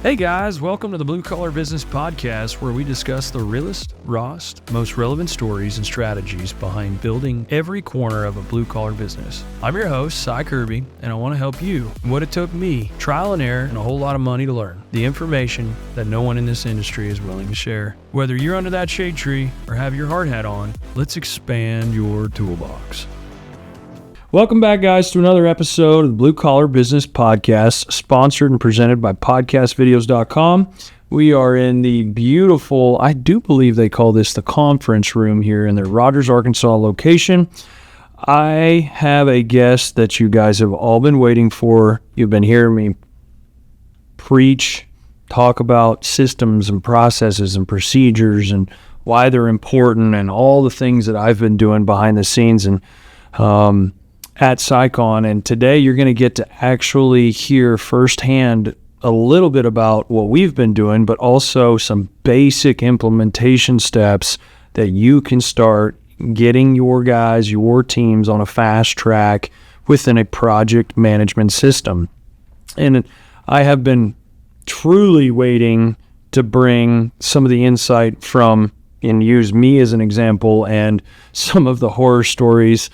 Hey guys, welcome to the Blue Collar Business Podcast, where we discuss the realest, rawest, most relevant stories and strategies behind building every corner of a blue collar business. I'm your host, Kirby, and I want to help you. What it took me, trial and error, and a whole lot of money to learn. The information that no one in this industry is willing to share. Whether you're under that shade tree or have your hard hat on, let's expand your toolbox. Welcome back, guys, to another episode of the Blue Collar Business Podcast, sponsored and presented by podcastvideos.com. We are in the beautiful, I do believe they call this the conference room here in their Rogers, Arkansas location. I have a guest that you guys have all been waiting for. You've been hearing me preach, talk about systems and processes and procedures and why they're important and all the things that I've been doing behind the scenes and at SciCon, and today you're going to get to actually hear firsthand a little bit about what we've been doing, but also some basic implementation steps that you can start getting your guys, your teams on a fast track within a project management system. And I have been truly waiting to bring some of the insight from and use me as an example and some of the horror stories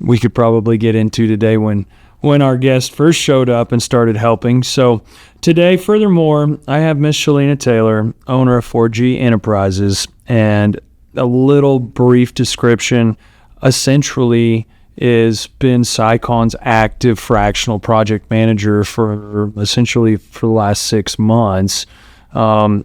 we could probably get into today when our guest first showed up and started helping. So today, furthermore, I have Miss Shelena Taylor, owner of 4G Enterprises, and a little brief description essentially is been SciCon's active fractional project manager for the last 6 months,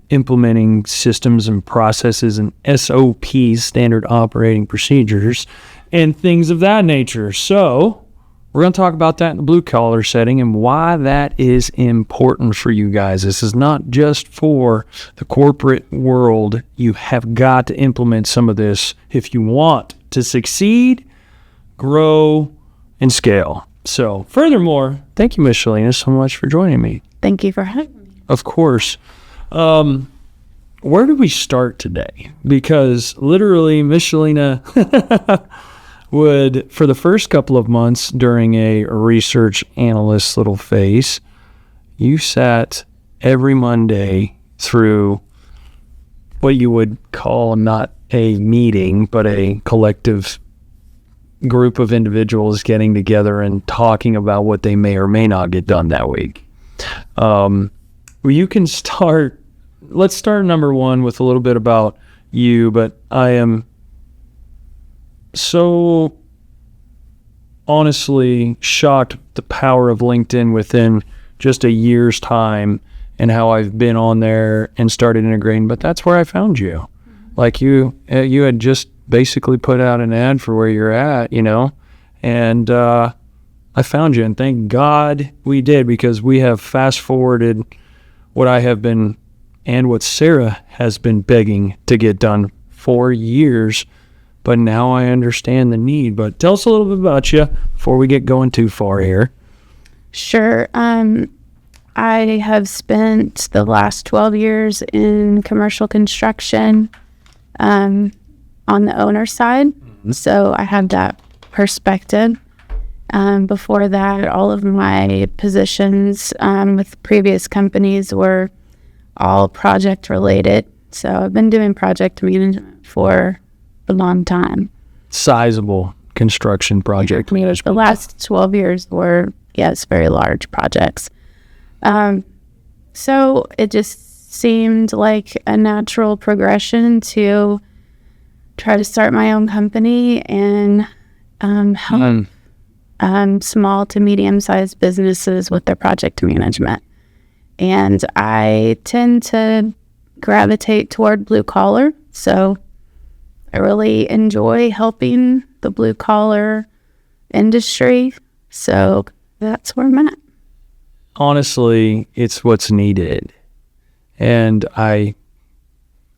implementing systems and processes and SOPs, standard operating procedures, and things of that nature. So we're going to talk about that in the blue collar setting and why that is important for you guys. This is not just for the corporate world. You have got to implement some of this if you want to succeed, grow, and scale. So furthermore, thank you, Miss Shelena, so much for joining me. Thank you for having me. Of course. Where do we start today? Because literally, Miss Shelena would, for the first couple of months during a research analyst little phase, you sat every Monday through what you would call not a meeting, but a collective group of individuals getting together and talking about what they may or may not get done that week. You can start, let's start number one with a little bit about you, but I am so honestly shocked at the power of LinkedIn within just a year's time and how I've been on there and started integrating, but that's where I found you. Mm-hmm. Like you had just basically put out an ad for where you're at, and I found you, and thank God we did, because we have fast forwarded what I have been and what Sarah has been begging to get done for years. But now I understand the need. But tell us a little bit about you before we get going too far here. Sure. I have spent the last 12 years in commercial construction on the owner side. Mm-hmm. So I have that perspective. Before that, all of my positions with previous companies were all project related. So I've been doing project management for a long time. Sizable construction project management. The last 12 years were, yes, very large projects. So it just seemed like a natural progression to try to start my own company and help small to medium-sized businesses with their project management. And I tend to gravitate toward blue collar, so I really enjoy helping the blue collar industry, so that's where I'm at. Honestly, it's what's needed. And I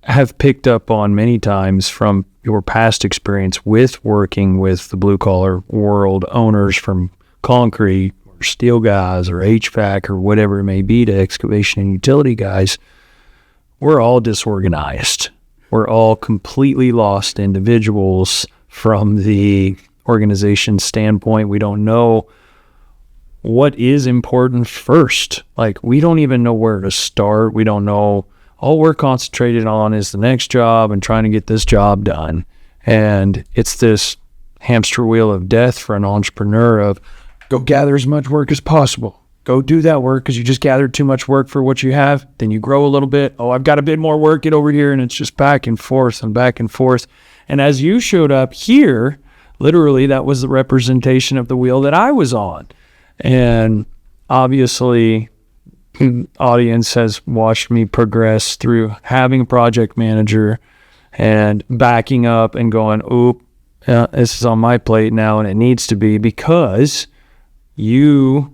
have picked up on many times from your past experience with working with the blue collar world, owners from concrete or steel guys or HVAC or whatever it may be, to excavation and utility guys, we're all disorganized. We're all completely lost individuals from the organization standpoint. We don't know what is important first. Like, we don't even know where to start. We don't know. All we're concentrated on is the next job and trying to get this job done. And it's this hamster wheel of death for an entrepreneur of go gather as much work as possible. Go do that work because you just gathered too much work for what you have. Then you grow a little bit. Oh, I've got a bit more work. Get over here. And it's just back and forth and back and forth. And as you showed up here, literally, that was the representation of the wheel that I was on. And obviously, the audience has watched me progress through having a project manager and backing up and going, oop, this is on my plate now, and it needs to be because you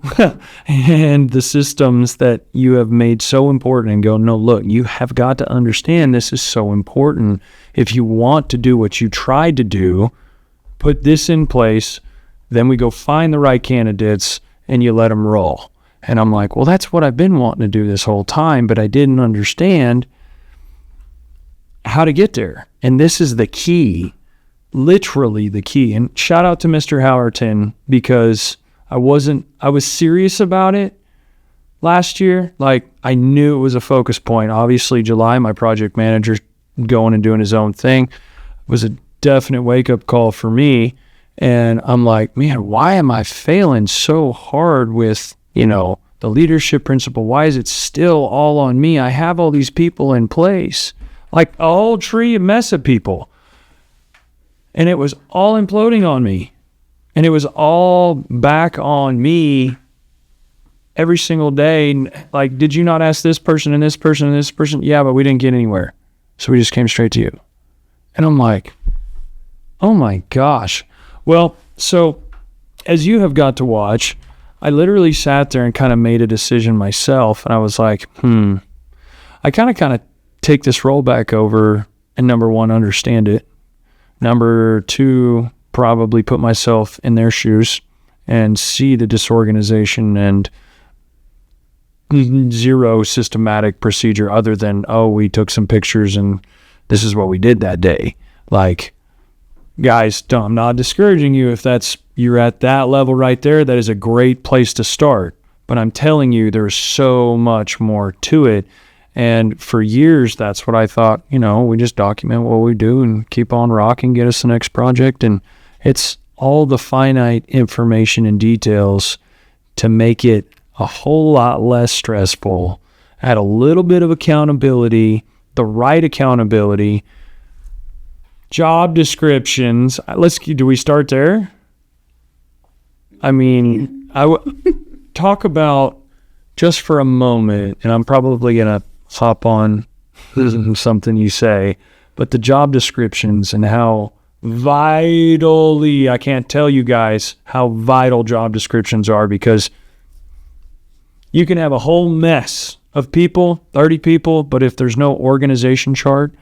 and the systems that you have made so important, and go, no, look, you have got to understand this is so important. If you want to do what you tried to do, put this in place, then we go find the right candidates and you let them roll. And I'm like, well, that's what I've been wanting to do this whole time, but I didn't understand how to get there. And this is the key, literally the key. And shout out to Mr. Howerton, because I was serious about it last year. Like, I knew it was a focus point. Obviously, July, my project manager going and doing his own thing was a definite wake-up call for me. And I'm like, man, why am I failing so hard with, the leadership principle? Why is it still all on me? I have all these people in place, like a whole tree of mess of people. And it was all imploding on me. And it was all back on me every single day. Like, did you not ask this person and this person and this person? Yeah, but we didn't get anywhere. So we just came straight to you. And I'm like, oh my gosh. Well, so as you have got to watch, I literally sat there and kind of made a decision myself. And I was like, I kind of take this role back over and, number one, understand it. Number two, probably put myself in their shoes and see the disorganization and zero systematic procedure other than, oh, we took some pictures and this is what we did that day. Like, guys, I'm not discouraging you if you're at that level right there. That is a great place to start. But I'm telling you, there's so much more to it. And for years, that's what I thought, we just document what we do and keep on rocking, get us the next project. And it's all the finite information and details to make it a whole lot less stressful, add a little bit of accountability, the right accountability, job descriptions. Do we start there? I mean, talk about just for a moment, and I'm probably going to hop on something you say, but the job descriptions and how vitally, I can't tell you guys how vital job descriptions are, because you can have a whole mess of people, 30 people, but if there's no organization chart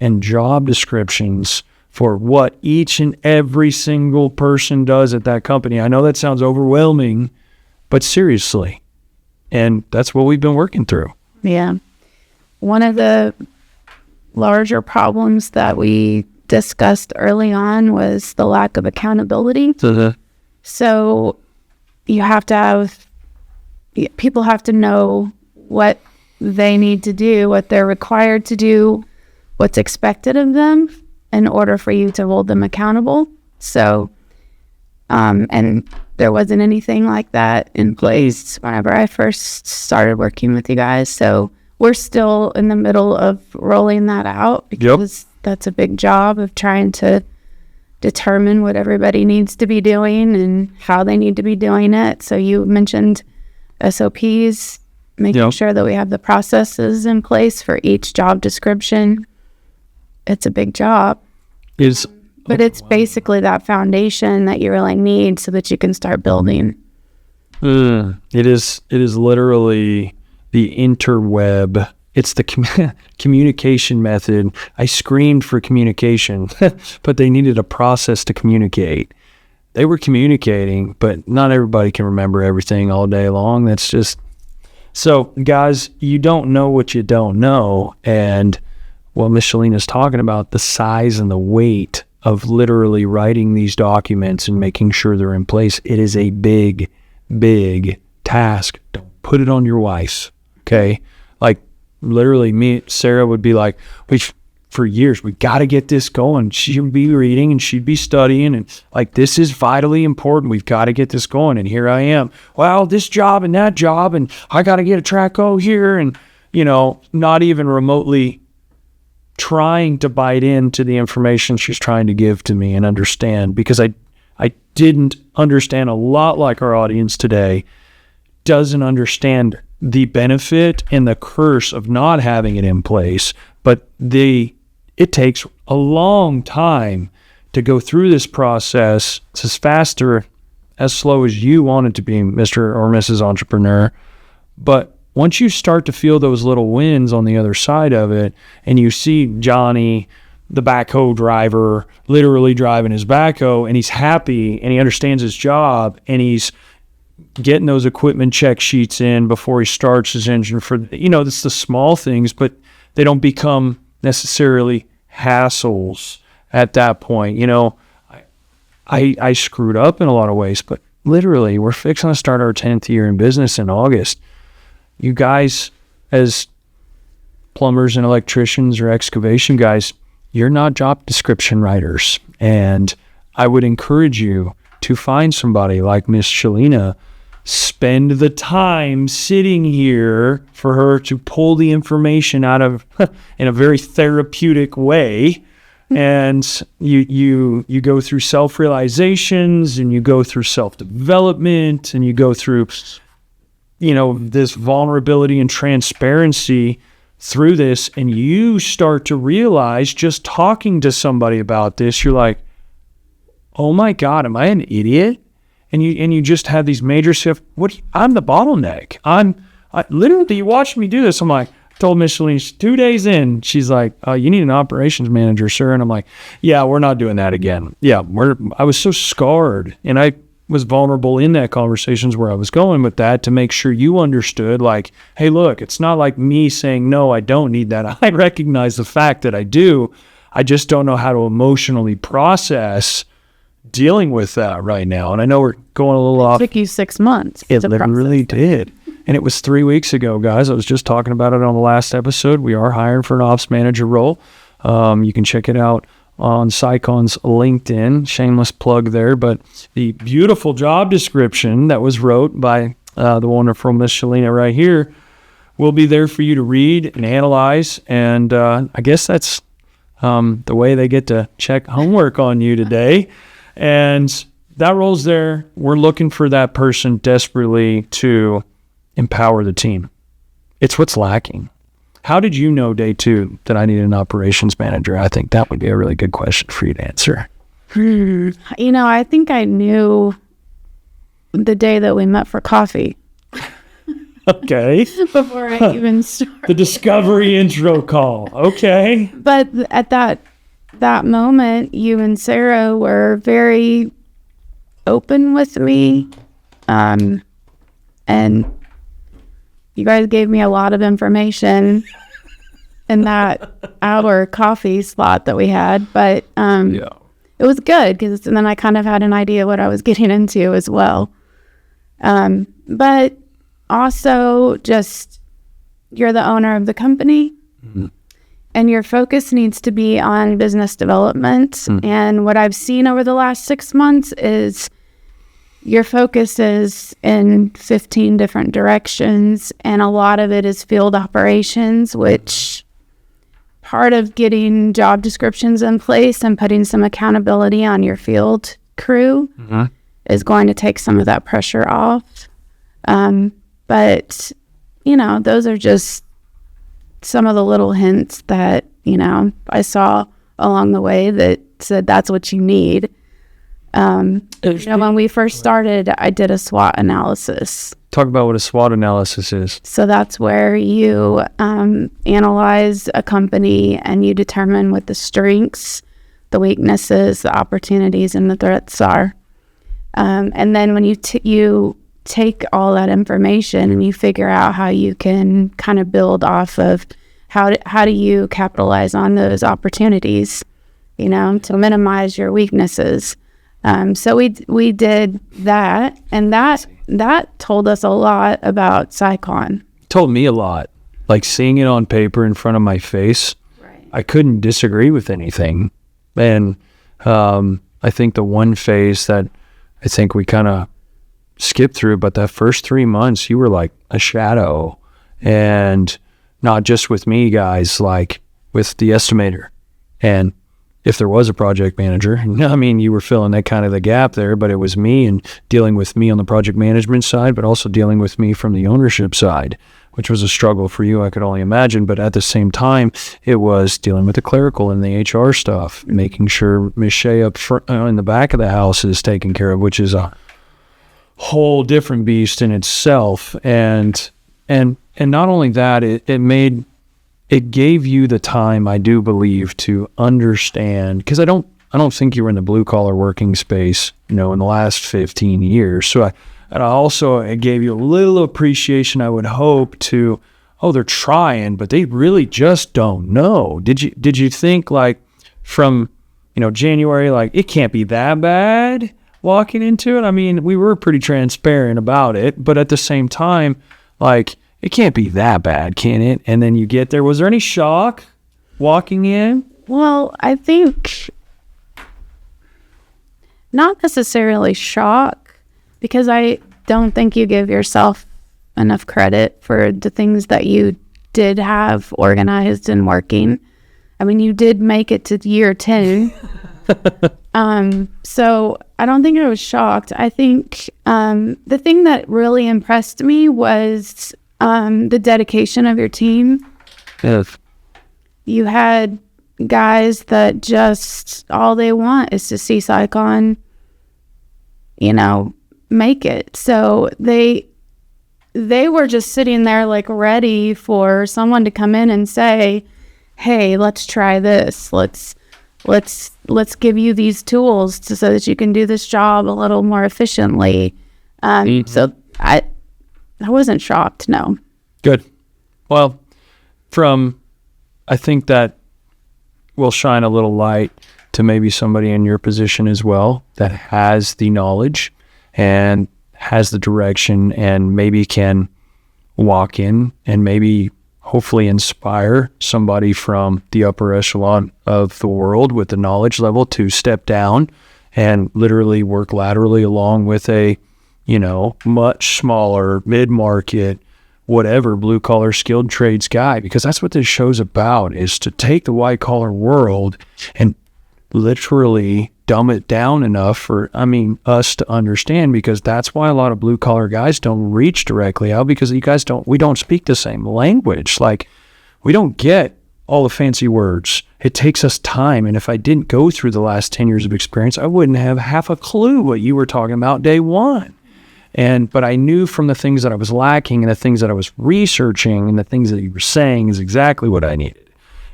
and job descriptions for what each and every single person does at that company, I know that sounds overwhelming, but seriously, and that's what we've been working through. Yeah. One of the larger problems that we discussed early on was the lack of accountability. So you have to have, people have to know what they need to do, what they're required to do, what's expected of them in order for you to hold them accountable. So, and there wasn't anything like that in place whenever I first started working with you guys. So we're still in the middle of rolling that out, because that's a big job of trying to determine what everybody needs to be doing and how they need to be doing it. So you mentioned SOPs, making sure that we have the processes in place for each job description. It's a big job. But it's basically that foundation that you really need so that you can start building. It is literally the interweb. It's the communication method. I screamed for communication, but they needed a process to communicate. They were communicating, but not everybody can remember everything all day long. That's just... So, guys, you don't know what you don't know. And what Miss Shelena's talking about, the size and the weight of literally writing these documents and making sure they're in place, it is a big, big task, don't put it on your wife. Okay. Like literally Sarah would be like, for years, we got to get this going. She would be reading and she'd be studying and like, this is vitally important. We've got to get this going. And here I am. Well, this job and that job, and I got to get a track O here. And, not even remotely trying to bite into the information she's trying to give to me and understand, because I didn't understand, a lot like our audience today doesn't understand the benefit and the curse of not having it in place. But it takes a long time to go through this process. It's as fast or as slow as you want it to be, Mr. or Mrs. Entrepreneur. But once you start to feel those little wins on the other side of it, and you see Johnny, the backhoe driver, literally driving his backhoe, and he's happy and he understands his job and he's getting those equipment check sheets in before he starts his engine it's the small things, but they don't become necessarily hassles at that point. I screwed up in a lot of ways, but literally we're fixing to start our 10th year in business in August. You guys, as plumbers and electricians or excavation guys, you're not job description writers. And I would encourage you to find somebody like Miss Shelena, spend the time sitting here for her to pull the information out of in a very therapeutic way. And you go through self-realizations, and you go through self-development, and you go through, this vulnerability and transparency through this. And you start to realize, just talking to somebody about this, you're like, oh my God, am I an idiot? And you just have these major shifts. I'm the bottleneck. I literally, you watched me do this. I'm like, told Miss Shelena 2 days in, she's like, you need an operations manager, sir. And I'm like, yeah, we're not doing that again. Yeah, I was so scarred, and I was vulnerable in that conversations where I was going with that, to make sure you understood, like, hey, look, it's not like me saying, no, I don't need that. I recognize the fact that I do. I just don't know how to emotionally process dealing with that right now. And I know we're going a little off. It took you 6 months. It really did. And it was 3 weeks ago, guys. I was just talking about it on the last episode. We are hiring for an ops manager role. You can check it out on Sycon's LinkedIn. Shameless plug there. But the beautiful job description that was wrote by the wonderful Miss Shelena right here will be there for you to read and analyze. And I guess that's the way they get to check homework on you today. And that role's there. We're looking for that person desperately to empower the team. It's what's lacking. How did you know day 2 that I needed an operations manager? I think that would be a really good question for you to answer. I think I knew the day that we met for coffee. Okay. Before I even started. The discovery intro call. Okay. But at that moment, you and Sarah were very open with me. And you guys gave me a lot of information in that hour coffee slot that we had. But it was good, because then I kind of had an idea what I was getting into as well. But also, just, you're the owner of the company. Mm-hmm. And your focus needs to be on business development. Mm. And what I've seen over the last 6 months is your focus is in 15 different directions. And a lot of it is field operations, which part of getting job descriptions in place and putting some accountability on your field crew is going to take some of that pressure off. But, those are just some of the little hints that, I saw along the way that said that's what you need. When we first started, I did a SWOT analysis. Talk about what a SWOT analysis is. So that's where you analyze a company and you determine what the strengths, the weaknesses, the opportunities, and the threats are. And then when you take all that information and you figure out how you can kind of build off of how do you capitalize on those opportunities, to minimize your weaknesses. So we did that, and that told us a lot about SciCon. Told me a lot. Like seeing it on paper in front of my face, Right. I couldn't disagree with anything. And I think the one phase that I think we kind of skipped through, but that first 3 months, you were like a shadow. And not just with me, guys, like with the estimator. And if there was a project manager, I mean, you were filling that kind of the gap there, but it was me and dealing with me on the project management side, but also dealing with me from the ownership side, which was a struggle for you, I could only imagine. But at the same time, it was dealing with the clerical and the HR stuff, making sure Miss Shea up front, in the back of the house is taken care of, which is a whole different beast in itself. And not only that, it gave you the time, I do believe, to understand, because I don't think you were in the blue collar working space, in the last 15 years. So it gave you a little appreciation, I would hope, to, they're trying, but they really just don't know. Did you think, like, from, January, like, it can't be that bad walking into it? I mean, we were pretty transparent about it, but at the same time, like, it can't be that bad, can it? And then you get there. Was there any shock walking in? Well, I think not necessarily shock, because I don't think you give yourself enough credit for the things that you did have organized and working. I mean, you did make it to year 10. So I don't think I was shocked. I think the thing that really impressed me was the dedication of your team. Yes. You had guys that just all they want is to see SciCon, make it. So they were just sitting there like ready for someone to come in and say, "Hey, let's try this. Let's give you these tools so that you can do this job a little more efficiently." So I wasn't shocked, no. Good. Well, I think that will shine a little light to maybe somebody in your position as well that has the knowledge and has the direction and maybe can walk in and maybe hopefully inspire somebody from the upper echelon of the world with the knowledge level to step down and literally work laterally along with a much smaller mid-market, whatever, blue-collar skilled trades guy, because that's what this show's about, is to take the white-collar world and literally dumb it down enough for, us to understand, because that's why a lot of blue-collar guys don't reach directly out, because we don't speak the same language. Like, we don't get all the fancy words. It takes us time, and if I didn't go through the last 10 years of experience, I wouldn't have half a clue what you were talking about day one. But I knew from the things that I was lacking and the things that I was researching and the things that you were saying is exactly what I needed.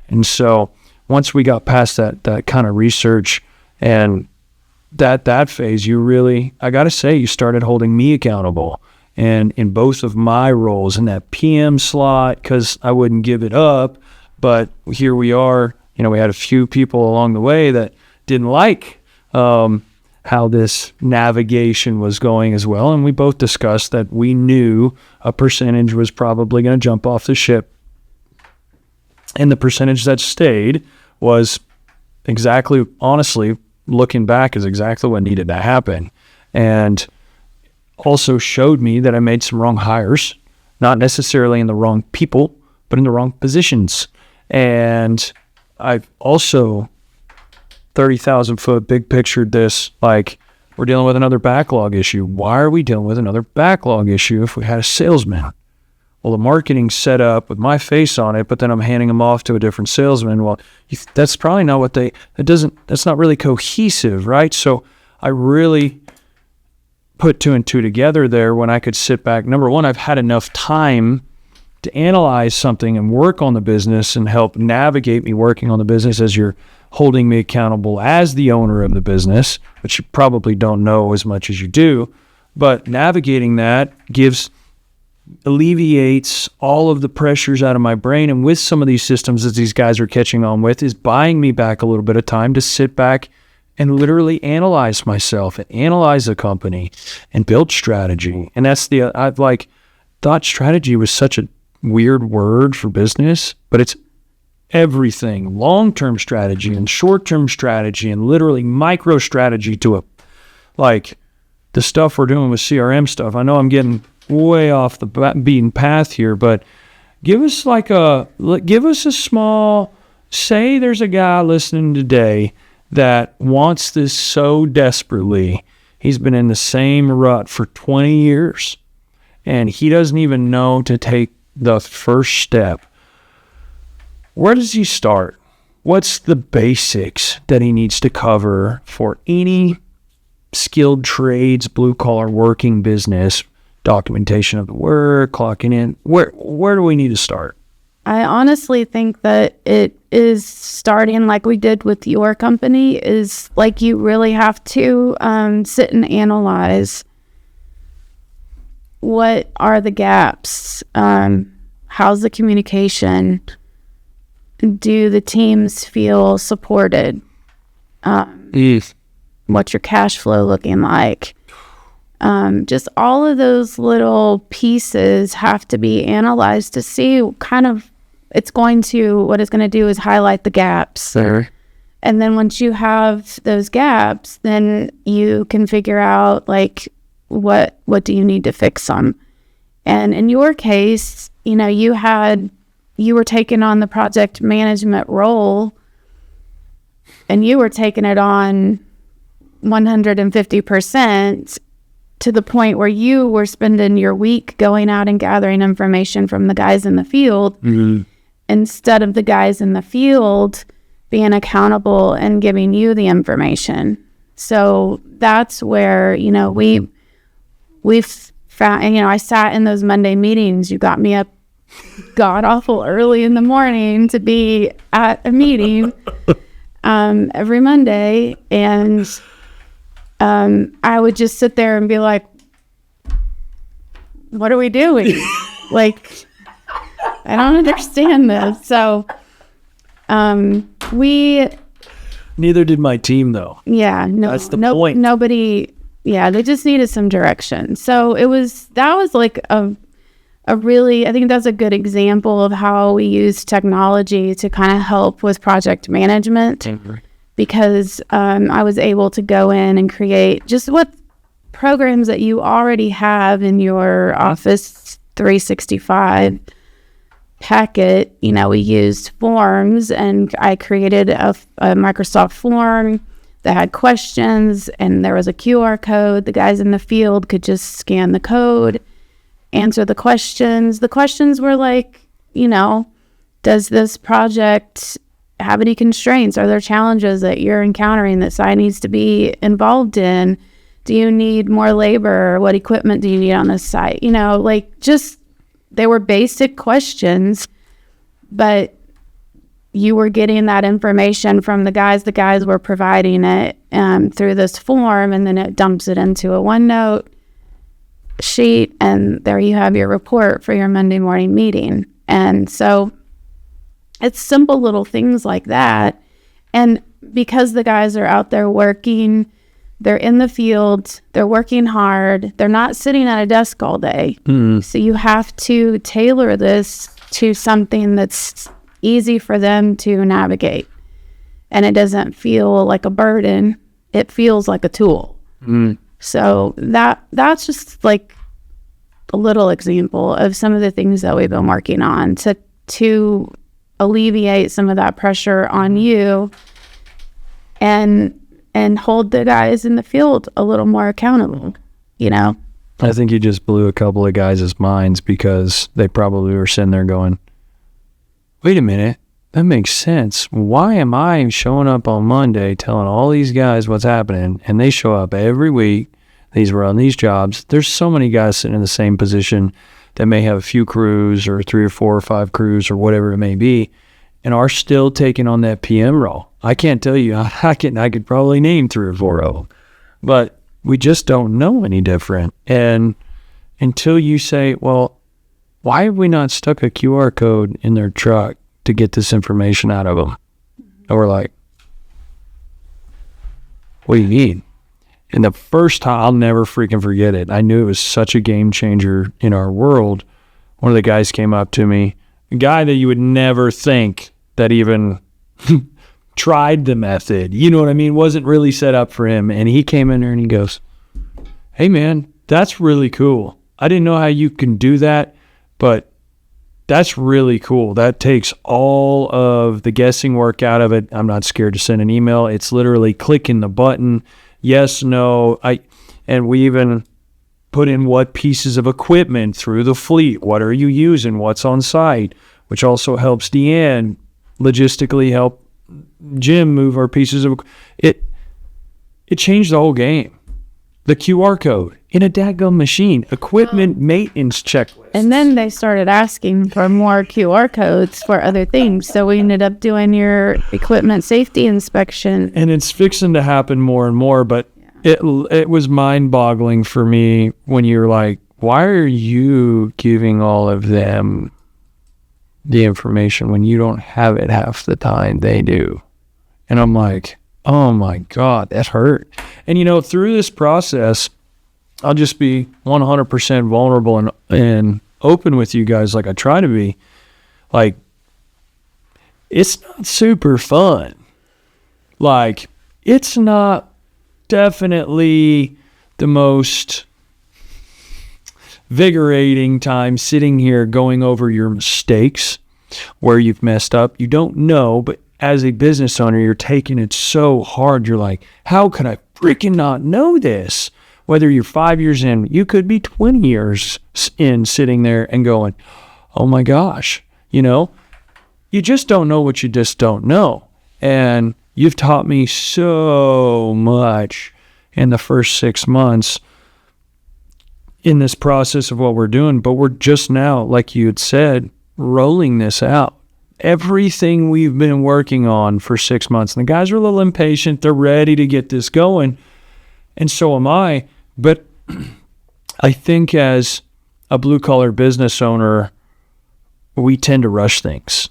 And so once we got past that kind of research and that phase, you really, I got to say, you started holding me accountable. And in both of my roles in that PM slot, because I wouldn't give it up, but here we are, we had a few people along the way that didn't like how this navigation was going as well. And we both discussed that we knew a percentage was probably going to jump off the ship. And the percentage that stayed was exactly, honestly, looking back, is exactly what needed to happen. And also showed me that I made some wrong hires, not necessarily in the wrong people, but in the wrong positions. And I've also 30,000 foot big pictured this, like, we're dealing with another backlog issue. Why are we dealing with another backlog issue if we had a salesman? Well, the marketing's set up with my face on it, but then I'm handing them off to a different salesman. Well, that's probably not that's not really cohesive, right? So I really put two and two together there when I could sit back. Number one, I've had enough time to analyze something and work on the business and help navigate me working on the business as you're holding me accountable as the owner of the business, which you probably don't know as much as you do. But navigating that alleviates all of the pressures out of my brain. And with some of these systems that these guys are catching on with, is buying me back a little bit of time to sit back and literally analyze myself and analyze the company and build strategy. And that's I've like thought strategy was such a weird word for business, but it's everything, long-term strategy and short-term strategy and literally micro strategy to like the stuff we're doing with CRM stuff. I know I'm getting way off the beaten path here, but give us a small, say there's a guy listening today that wants this so desperately. He's been in the same rut for 20 years and he doesn't even know to take the first step. Where does he start? What's the basics that he needs to cover for any skilled trades, blue collar working business, documentation of the work, clocking in? Where do we need to start? I honestly think that it is starting like we did with your company, is like you really have to sit and analyze what are the gaps, how's the communication, do the teams feel supported, what's your cash flow looking like? Just all of those little pieces have to be analyzed to see kind of what it's going to do is highlight the gaps. Sure. And then once you have those gaps, then you can figure out like what do you need to fix them. And in your case, you know, you were taking on the project management role and you were taking it on 150%. To the point where you were spending your week going out and gathering information from the guys in the field, instead of the guys in the field being accountable and giving you the information. So that's where, you know, we've found, and, you know, I sat in those Monday meetings. You got me up god awful early in the morning to be at a meeting every Monday, and I would just sit there and be like, what are we doing? Like, I don't understand this. So, neither did my team though. Yeah. That's the point. Nobody, yeah, they just needed some direction. So that was like a really, I think that's a good example of how we use technology to kind of help with project management. Because I was able to go in and create just what programs that you already have in your Office 365 packet. You know, we used forms, and I created a Microsoft form that had questions, and there was a QR code. The guys in the field could just scan the code, answer the questions. The questions were like, you know, does this project have any constraints? Are there challenges that you're encountering that site needs to be involved in? Do you need more labor? What equipment do you need on this site? You know, like, just, they were basic questions, but you were getting that information from the guys. The guys were providing it through this form, and then it dumps it into a OneNote sheet, and there you have your report for your Monday morning meeting. And so it's simple little things like that. And because the guys are out there working, they're in the field, they're working hard, they're not sitting at a desk all day. So you have to tailor this to something that's easy for them to navigate. And it doesn't feel like a burden, it feels like a tool. So that's just like a little example of some of the things that we've been working on to alleviate some of that pressure on you and hold the guys in the field a little more accountable, you know? I think you just blew a couple of guys' minds, because they probably were sitting there going, wait a minute, that makes sense. Why am I showing up on Monday telling all these guys what's happening, and they show up every week, these run these jobs? There's so many guys sitting in the same position that may have a few crews or 3 or 4 or 5 crews or whatever it may be, and are still taking on that PM role. I can't tell you, I could probably name 3 or 4 of them, but we just don't know any different. And until you say, well, why have we not stuck a QR code in their truck to get this information out of them? And we're like, what do you mean? And the first time, I'll never freaking forget it. I knew it was such a game changer in our world. One of the guys came up to me, a guy that you would never think that even tried the method, you know what I mean, wasn't really set up for him. And he came in there and he goes, hey man, that's really cool. I didn't know how you can do that, but that's really cool. That takes all of the guessing work out of it. I'm not scared to send an email. It's literally clicking the button. Yes, no. And we even put in what pieces of equipment through the fleet. What are you using? What's on site? Which also helps Deanne logistically help Jim move our pieces of it. It changed the whole game. The QR code in a daggum machine, equipment maintenance checklist. And then they started asking for more QR codes for other things. So we ended up doing your equipment safety inspection. And it's fixing to happen more and more, but it was mind-boggling for me when you're like, why are you giving all of them the information when you don't have it half the time they do? And I'm like, oh my God, that hurt. And through this process, I'll just be 100% vulnerable and open with you guys like I try to be. Like, it's not super fun. Like, it's not definitely the most invigorating time sitting here going over your mistakes, where you've messed up. You don't know, but as a business owner, you're taking it so hard. You're like, how could I freaking not know this? Whether you're 5 years in, you could be 20 years in, sitting there and going, oh my gosh, you just don't know what you just don't know. And you've taught me so much in the first 6 months in this process of what we're doing, but we're just now, like you had said, rolling this out. Everything we've been working on for 6 months, and the guys are a little impatient. They're ready to get this going, and so am I. But I think as a blue-collar business owner, we tend to rush things.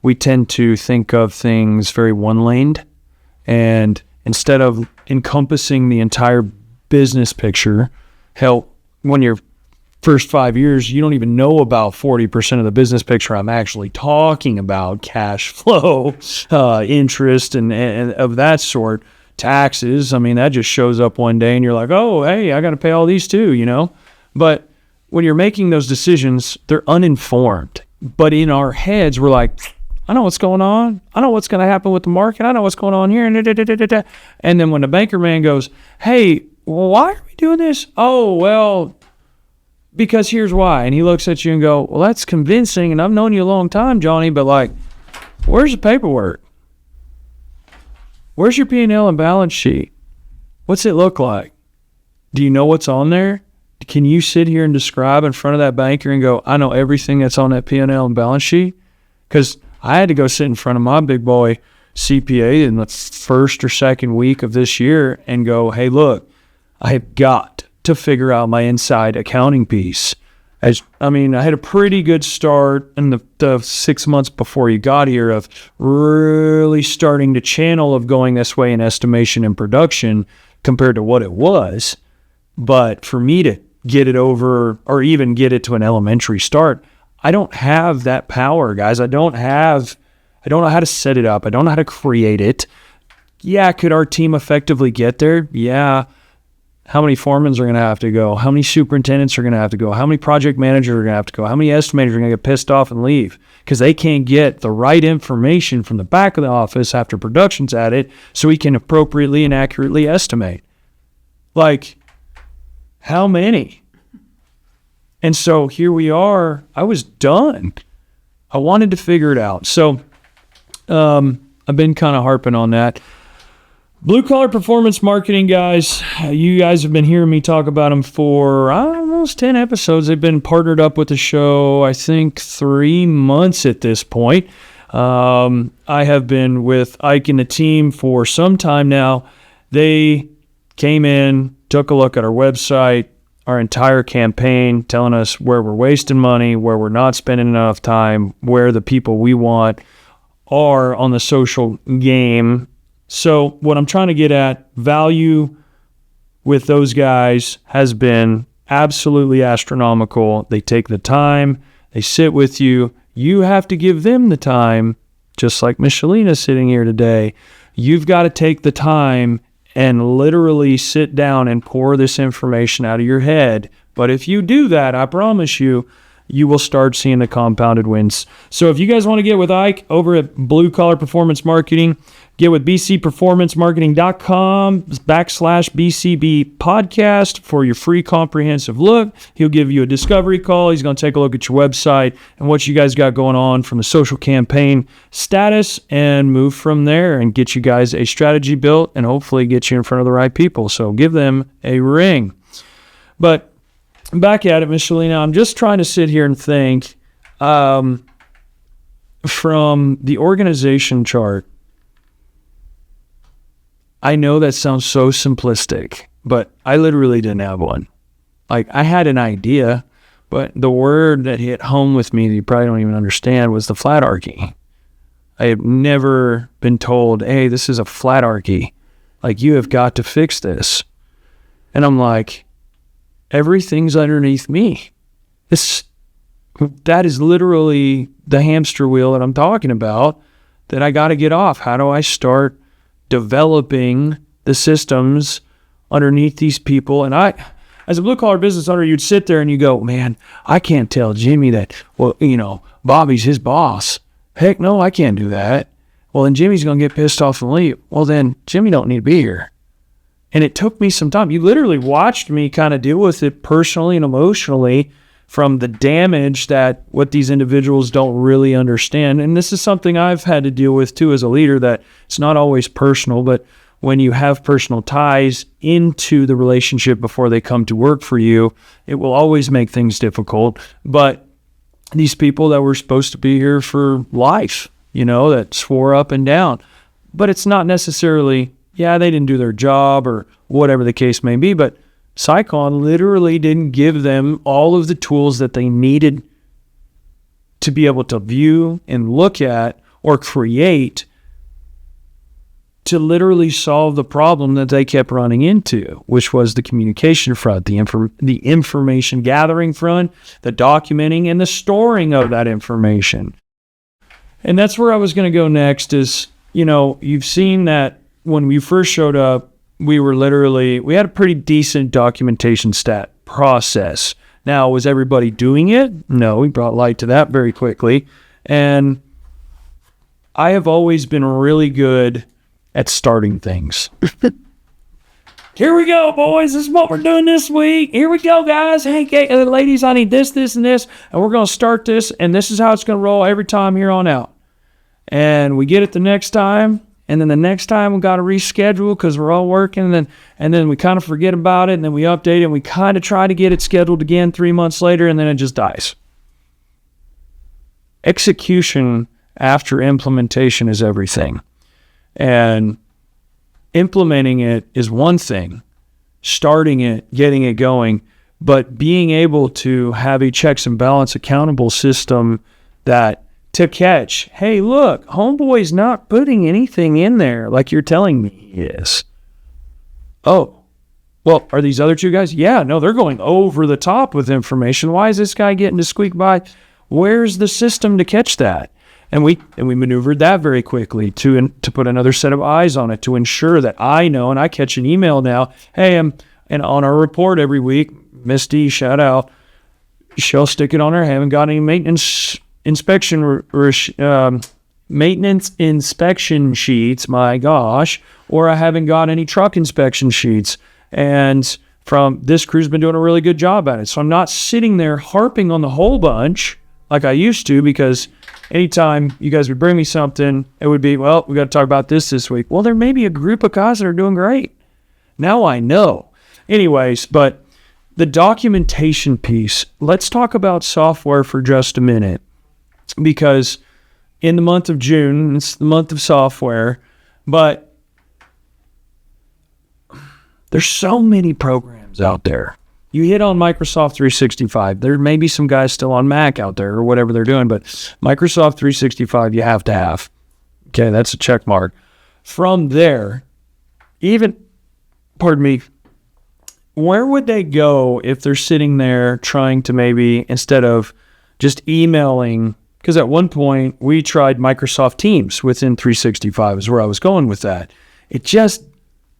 We tend to think of things very one-laned, and instead of encompassing the entire business picture, hell, when you're first 5 years, you don't even know about 40% of the business picture I'm actually talking about: cash flow, interest, and of that sort, taxes. I mean, that just shows up one day and you're like, oh, hey, I got to pay all these too, But when you're making those decisions, they're uninformed. But in our heads, we're like, I know what's going on. I know what's going to happen with the market. I know what's going on here. And then when the banker man goes, hey, well, why are we doing this? Oh, well, because here's why. And he looks at you and go, well, that's convincing. And I've known you a long time, Johnny, but like, where's the paperwork? Where's your P&L and balance sheet? What's it look like? Do you know what's on there? Can you sit here and describe in front of that banker and go, I know everything that's on that P&L and balance sheet? Because I had to go sit in front of my big boy CPA in the first or second week of this year and go, hey, look, I have got to figure out my inside accounting piece. I had a pretty good start in the 6 months before you got here of really starting to channel of going this way in estimation and production compared to what it was. But for me to get it over or even get it to an elementary start, I don't have that power, guys. I don't know how to set it up. I don't know how to create it. Yeah, could our team effectively get there? Yeah. How many foremans are going to have to go? How many superintendents are going to have to go? How many project managers are going to have to go? How many estimators are going to get pissed off and leave because they can't get the right information from the back of the office after production's at it so we can appropriately and accurately estimate? Like, how many? And so here we are. I was done. I wanted to figure it out. So I've been kind of harping on that. Blue collar performance marketing, guys. You guys have been hearing me talk about them for almost 10 episodes. They've been partnered up with the show, I think 3 months at this point. I have been with Ike and the team for some time now. They came in, took a look at our website, our entire campaign, telling us where we're wasting money, where we're not spending enough time, where the people we want are on the social game. So what I'm trying to get at, value with those guys has been absolutely astronomical. They take the time, they sit with you. You have to give them the time, just like Miss Shelena sitting here today. You've got to take the time and literally sit down and pour this information out of your head. But if you do that, I promise you, you will start seeing the compounded wins. So if you guys want to get with Ike over at Blue Collar Performance Marketing, get with bcperformancemarketing.com/BCB podcast for your free comprehensive look. He'll give you a discovery call. He's going to take a look at your website and what you guys got going on from the social campaign status and move from there and get you guys a strategy built and hopefully get you in front of the right people. So give them a ring. But back at it, Miss Shelena, I'm just trying to sit here and think from the organization chart. I know that sounds so simplistic, but I literally didn't have one. Like, I had an idea, but the word that hit home with me that you probably don't even understand was the flatarchy. I have never been told, hey, this is a flatarchy. Like, you have got to fix this. And I'm like, everything's underneath me. That is literally the hamster wheel that I'm talking about that I got to get off. How do I start developing the systems underneath these people? And I, as a blue collar business owner, you'd sit there and you go, man, I can't tell Jimmy that, well, Bobby's his boss. Heck no, I can't do that. Well, then Jimmy's going to get pissed off and leave. Well, then Jimmy don't need to be here. And it took me some time. You literally watched me kind of deal with it personally and emotionally from the damage that what these individuals don't really understand. And this is something I've had to deal with too as a leader, that it's not always personal, but when you have personal ties into the relationship before they come to work for you, it will always make things difficult. But these people that were supposed to be here for life, that swore up and down, but it's not necessarily, they didn't do their job or whatever the case may be, but Psychon literally didn't give them all of the tools that they needed to be able to view and look at or create to literally solve the problem that they kept running into, which was the communication front, the information gathering front, the documenting, and the storing of that information. And that's where I was going to go next is, you've seen that when we first showed up, we had a pretty decent documentation stat process. Now, was everybody doing it? No, we brought light to that very quickly. And I have always been really good at starting things. Here we go, boys. This is what we're doing this week. Here we go, guys. Hey, ladies, I need this, this, and this. And we're going to start this. And this is how it's going to roll every time here on out. And we get it the next time. And then the next time we got to reschedule because we're all working. And then we kind of forget about it. And then we update it. And we kind of try to get it scheduled again 3 months later. And then it just dies. Execution after implementation is everything. And implementing it is one thing. Starting it, getting it going. But being able to have a checks and balance accountable system that to catch, hey, look, homeboy's not putting anything in there like you're telling me he is. Oh, well, are these other two guys? Yeah, no, they're going over the top with information. Why is this guy getting to squeak by? Where's the system to catch that? And we maneuvered that very quickly to put another set of eyes on it to ensure that I know, and I catch an email now, hey, and on our report every week, Miss D, shout out, she'll stick it on her, haven't got any maintenance inspection sheets, my gosh, or I haven't got any truck inspection sheets. And from this crew's been doing a really good job at it. So I'm not sitting there harping on the whole bunch like I used to, because anytime you guys would bring me something, it would be, well, we got to talk about this week. Well, there may be a group of guys that are doing great. Now I know. Anyways, but the documentation piece, let's talk about software for just a minute. Because in the month of June, it's the month of software, but there's so many programs out there. You hit on Microsoft 365. There may be some guys still on Mac out there or whatever they're doing, but Microsoft 365 you have to have. Okay, that's a check mark. from there, where would they go if they're sitting there trying to maybe, instead of just emailing, because at one point we tried Microsoft Teams within 365 is where I was going with that. It just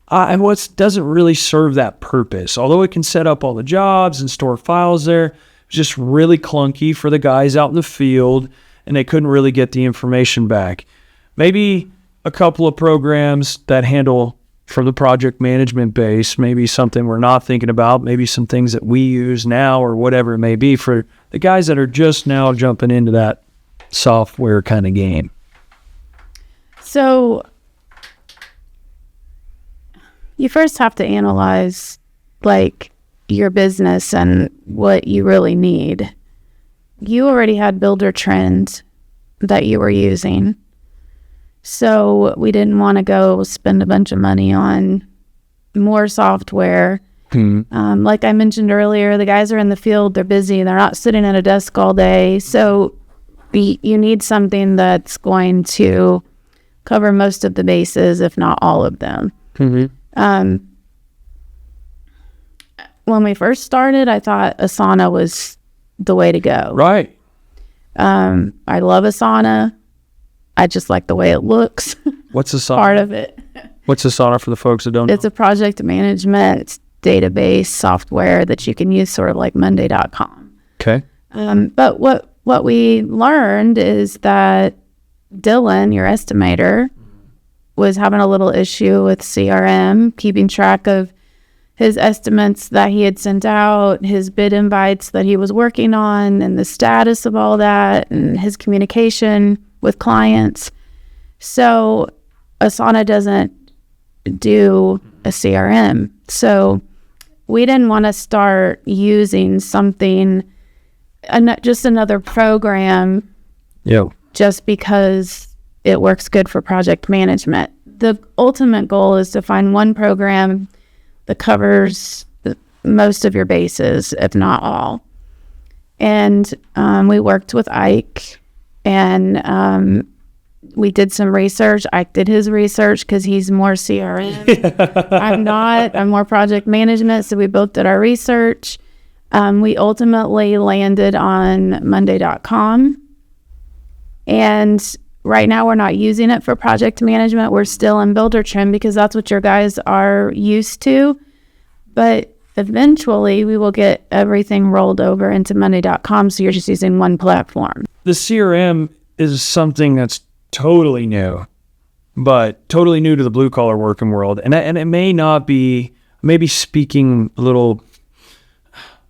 doesn't really serve that purpose. Although it can set up all the jobs and store files there, it's just really clunky for the guys out in the field, and they couldn't really get the information back. Maybe a couple of programs that handle from the project management base, maybe something we're not thinking about, maybe some things that we use now or whatever it may be for the guys that are just now jumping into that software kind of game. So you first have to analyze like your business and what you really need. You already had Buildertrend that you were using. So we didn't want to go spend a bunch of money on more software. Like I mentioned earlier, the guys are in the field, they're busy, they're not sitting at a desk all day. So you need something that's going to cover most of the bases, if not all of them. When we first started, I thought Asana was the way to go. Right. I love Asana. I just like the way it looks. What's Asana? Part of it. What's Asana for the folks that don't know? It's a project management database software that you can use, sort of like Monday.com. Okay. But what we learned is that Dylan, your estimator, was having a little issue with CRM, keeping track of his estimates that he had sent out, his bid invites that he was working on, and the status of all that, and his communication with clients. So Asana doesn't do a CRM. So we didn't want to start using something, just another program, just because it works good for project management. The ultimate goal is to find one program that covers most of your bases, if not all. And we worked with Ike, and we did some research. Ike did his research because he's more CRM. I'm not. I'm more project management, so we both did our research. We ultimately landed on Monday.com. And right now we're not using it for project management. We're still in Buildertrend because that's what your guys are used to. But eventually we will get everything rolled over into Monday.com, so you're just using one platform. The CRM is something that's totally new, but totally new to the blue collar working world. And it may not be, maybe speaking a little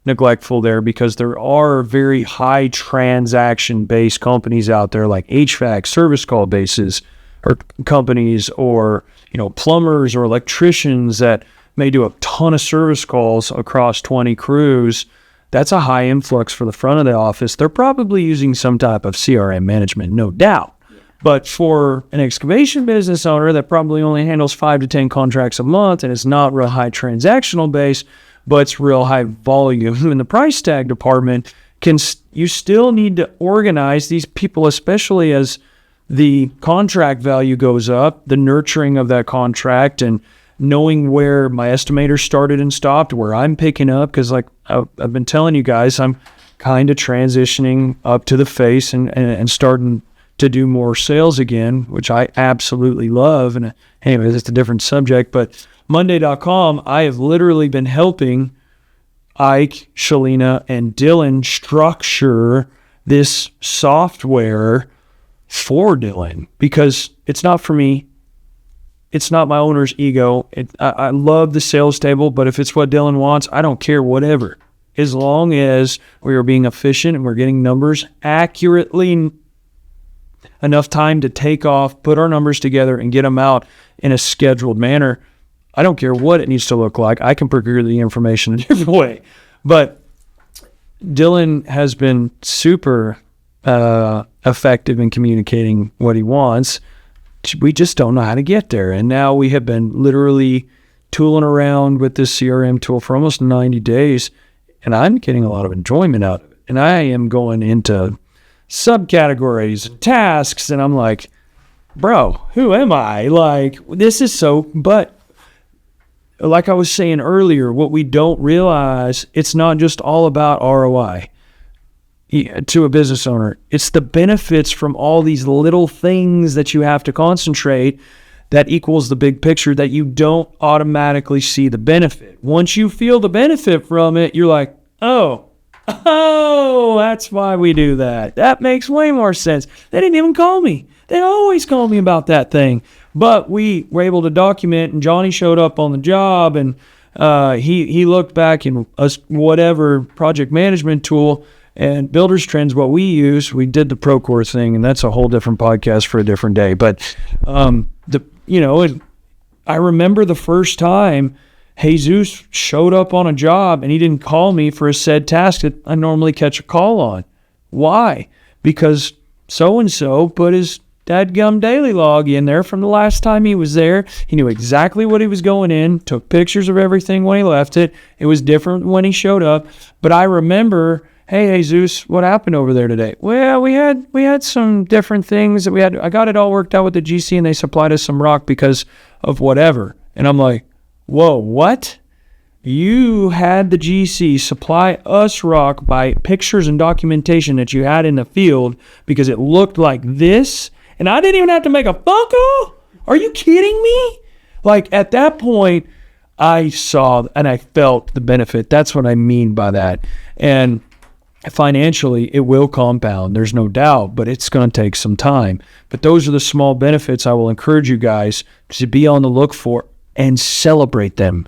neglectful there, because there are very high transaction based companies out there like HVAC service call bases or companies, or, plumbers or electricians that may do a ton of service calls across 20 crews. That's a high influx for the front of the office. They're probably using some type of CRM management, no doubt. Yeah. But for an excavation business owner that probably only handles 5 to 10 contracts a month and is not real high transactional base, but it's real high volume in the price tag department, you still need to organize these people, especially as the contract value goes up, the nurturing of that contract, and knowing where my estimator started and stopped, where I'm picking up, because like I've been telling you guys, I'm kind of transitioning up to the face and starting to do more sales again, which I absolutely love. And anyway, it's a different subject, but Monday.com, I have literally been helping Ike, Shelena, and Dylan structure this software for Dylan, because it's not for me. It's not my owner's ego. I love the sales table, but if it's what Dylan wants, I don't care, whatever. As long as we are being efficient and we're getting numbers accurately, enough time to take off, put our numbers together, and get them out in a scheduled manner. I don't care what it needs to look like. I can procure the information a different way. But Dylan has been super effective in communicating what he wants. We just don't know how to get there. And now we have been literally tooling around with this CRM tool for almost 90 days, and I'm getting a lot of enjoyment out of it. And I am going into subcategories and tasks, and I'm like, bro, who am I? Like, this is so, but like I was saying earlier, what we don't realize, it's not just all about ROI to a business owner. It's the benefits from all these little things that you have to concentrate that equals the big picture, that you don't automatically see the benefit. Once you feel the benefit from it, you're like, oh, that's why we do that. That makes way more sense. They didn't even call me. They always call me about that thing. But we were able to document, and Johnny showed up on the job, and he looked back in whatever project management tool, and Buildertrend's what we use. We did the Procore thing, and that's a whole different podcast for a different day. But I remember the first time Jesus showed up on a job and he didn't call me for a said task that I normally catch a call on. Why? Because so-and-so put his dadgum daily log in there from the last time he was there. He knew exactly what he was going in, took pictures of everything when he left it. It was different when he showed up. But I remember, hey, Jesus, what happened over there today? Well, we had some different things that I got it all worked out with the GC, and they supplied us some rock because of whatever. And I'm like, whoa, what? You had the GC supply us rock by pictures and documentation that you had in the field because it looked like this, and I didn't even have to make a phone call? Are you kidding me? Like, at that point, I saw and I felt the benefit. That's what I mean by that. And financially, it will compound. There's no doubt, but it's going to take some time. But those are the small benefits I will encourage you guys to be on the look for and celebrate them.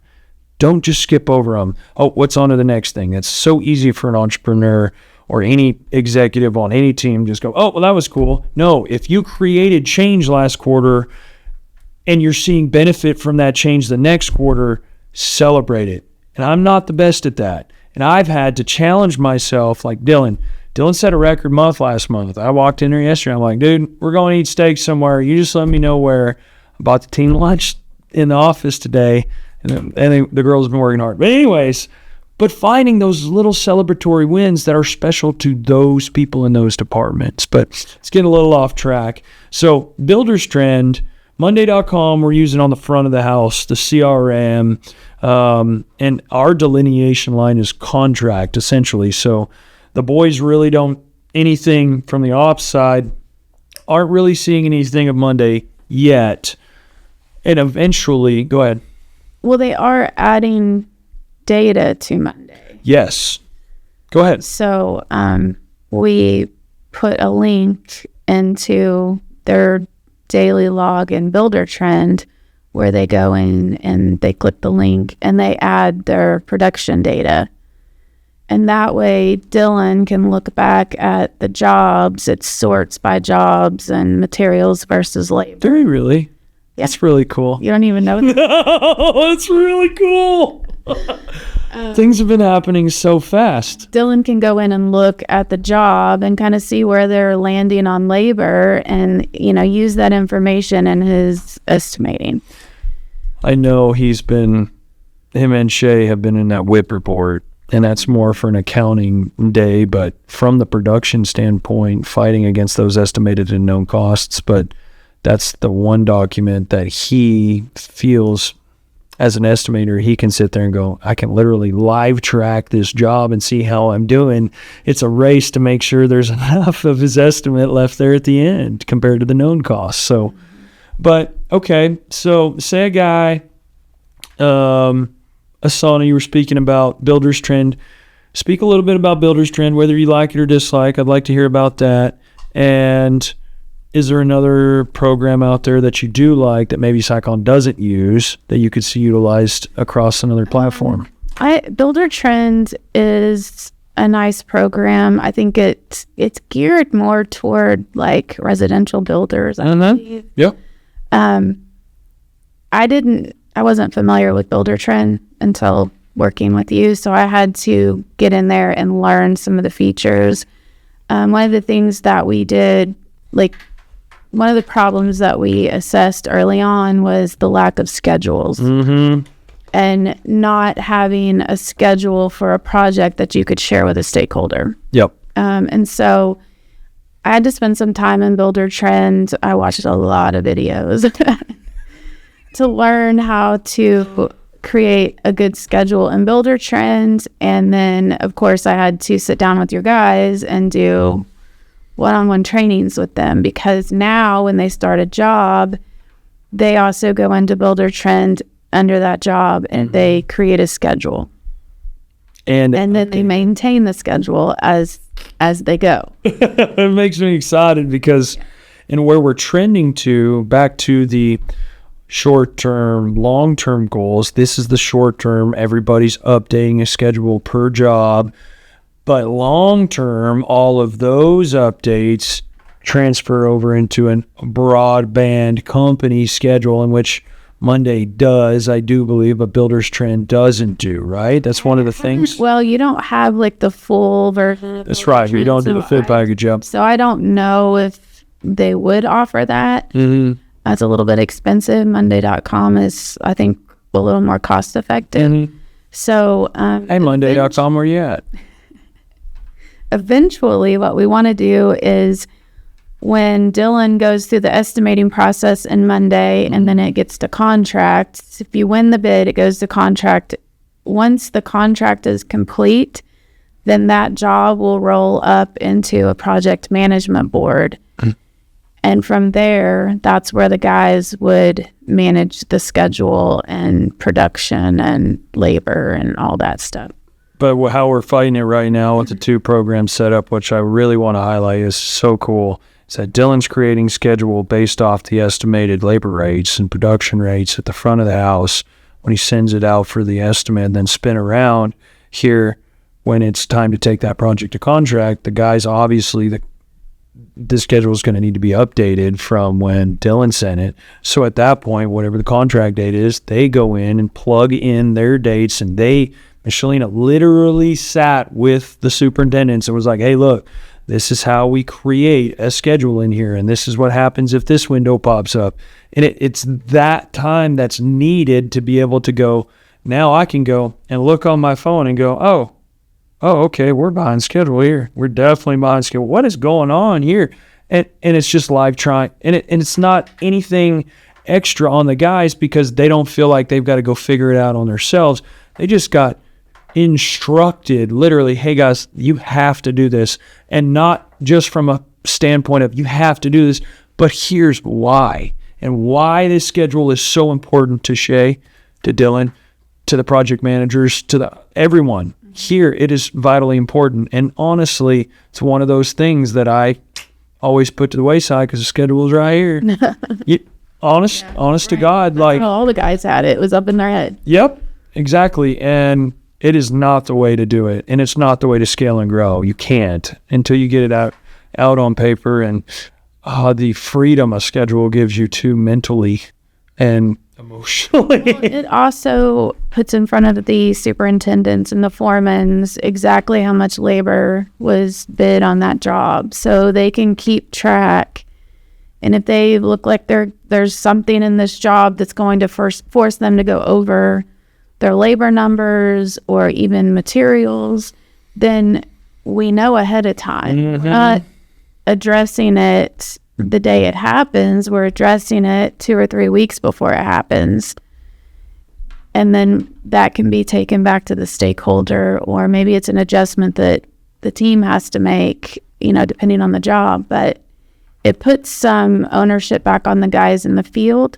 Don't just skip over them. Oh, what's on to the next thing? It's so easy for an entrepreneur or any executive on any team. Just go, oh, well, that was cool. No, if you created change last quarter and you're seeing benefit from that change the next quarter, celebrate it. And I'm not the best at that. And I've had to challenge myself, like Dylan. Dylan set a record month last month. I walked in there yesterday. I'm like, dude, we're going to eat steak somewhere. You just let me know where. I bought the team lunch in the office today, and the girls have been working hard. But anyways, but finding those little celebratory wins that are special to those people in those departments. But let's get a little off track. So Buildertrend, Monday.com, we're using on the front of the house, the CRM, and our delineation line is contract, essentially. So the boys really don't, anything from the ops side, aren't really seeing anything of Monday yet. And eventually, go ahead. Well, they are adding data to Monday. Yes. Go ahead. So we put a link into their daily log in Buildertrend where they go in and they click the link and they add their production data. And that way Dylan can look back at the jobs. It sorts by jobs and materials versus labor. Very really? Yeah. That's really cool. You don't even know that? No, that's really cool. Things have been happening so fast. Dylan can go in and look at the job and kind of see where they're landing on labor and, use that information in his estimating. I know him and Shay have been in that WIP report, and that's more for an accounting day, but from the production standpoint, fighting against those estimated and known costs. But that's the one document that he feels, as an estimator, he can sit there and go, I can literally live track this job and see how I'm doing. It's a race to make sure there's enough of his estimate left there at the end compared to the known costs. So, but okay, so say a guy, Asana, you were speaking about Buildertrend. Speak a little bit about Buildertrend, whether you like it or dislike. I'd like to hear about that. And is there another program out there that you do like that maybe Sycon doesn't use that you could see utilized across another platform? Buildertrend is a nice program. I think it's geared more toward like residential builders. I believe. Yep. I wasn't familiar with Buildertrend until working with you, so I had to get in there and learn some of the features. One of the things that we did, one of the problems that we assessed early on was the lack of schedules. Mm-hmm. And not having a schedule for a project that you could share with a stakeholder. Yep. And so I had to spend some time in Buildertrend. I watched a lot of videos to learn how to create a good schedule in Buildertrend. And then, of course, I had to sit down with your guys and do one-on-one trainings with them, because now when they start a job, they also go into Buildertrend under that job and they create a schedule. And then they maintain the schedule as they go. It makes me excited because and where we're trending to, back to the short-term, long-term goals. This is the short-term. Everybody's updating a schedule per job. But long-term, all of those updates transfer over into a broadband company schedule, in which Monday does, I do believe, but Buildertrend doesn't do, right? That's one of the things. Well, you don't have like the full version. That's right. You don't do the fit package up. So I don't know if they would offer that. Mm-hmm. That's a little bit expensive. Monday.com is, I think, a little more cost effective. Mm-hmm. So, hey, Monday.com, where you at? Eventually, what we want to do is, when Dylan goes through the estimating process in Monday and then it gets to contract, if you win the bid, it goes to contract. Once the contract is complete, then that job will roll up into a project management board. And from there, that's where the guys would manage the schedule and production and labor and all that stuff. But how we're fighting it right now with the two programs set up, which I really want to highlight, is so cool. Is that Dylan's creating schedule based off the estimated labor rates and production rates at the front of the house when he sends it out for the estimate, and then spin around here when it's time to take that project to contract. The guys, obviously, the schedule is going to need to be updated from when Dylan sent it. So at that point, whatever the contract date is, they go in and plug in their dates, and Shelena literally sat with the superintendents and was like, hey, look, this is how we create a schedule in here, and this is what happens if this window pops up. And it's that time that's needed to be able to go, now I can go and look on my phone and go, oh, okay, we're behind schedule here. We're definitely behind schedule. What is going on here? And it's just live trying. And it's not anything extra on the guys, because they don't feel like they've got to go figure it out on themselves. They just got instructed, literally, hey guys, you have to do this. And not just from a standpoint of you have to do this, but here's why. And why this schedule is so important to Shay, to Dylan, to the project managers, to everyone. Here, it is vitally important. And honestly, it's one of those things that I always put to the wayside because the schedule is right here. Honest to God. Like, all the guys had it. It was up in their head. Yep, exactly. And it is not the way to do it. And it's not the way to scale and grow. You can't until you get it out on paper. And the freedom a schedule gives you too, mentally and emotionally. Well, it also puts in front of the superintendents and the foremans exactly how much labor was bid on that job, so they can keep track. And if they look like there's something in this job that's going to force them to go over their labor numbers or even materials, then we know ahead of time. Mm-hmm. Not addressing it the day it happens. We're addressing it 2 or 3 weeks before it happens. And then that can be taken back to the stakeholder, or maybe it's an adjustment that the team has to make, depending on the job. But it puts some ownership back on the guys in the field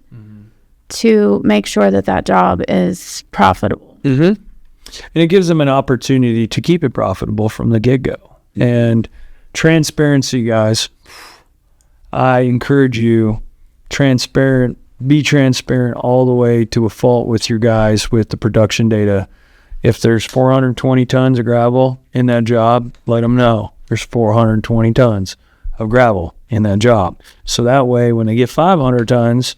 to make sure that job is profitable. Mm-hmm. And it gives them an opportunity to keep it profitable from the get-go. And transparency, guys. I encourage you, be transparent all the way to a fault with your guys with the production data. If there's 420 tons of gravel in that job, let them know there's 420 tons of gravel in that job. So that way, when they get 500 tons,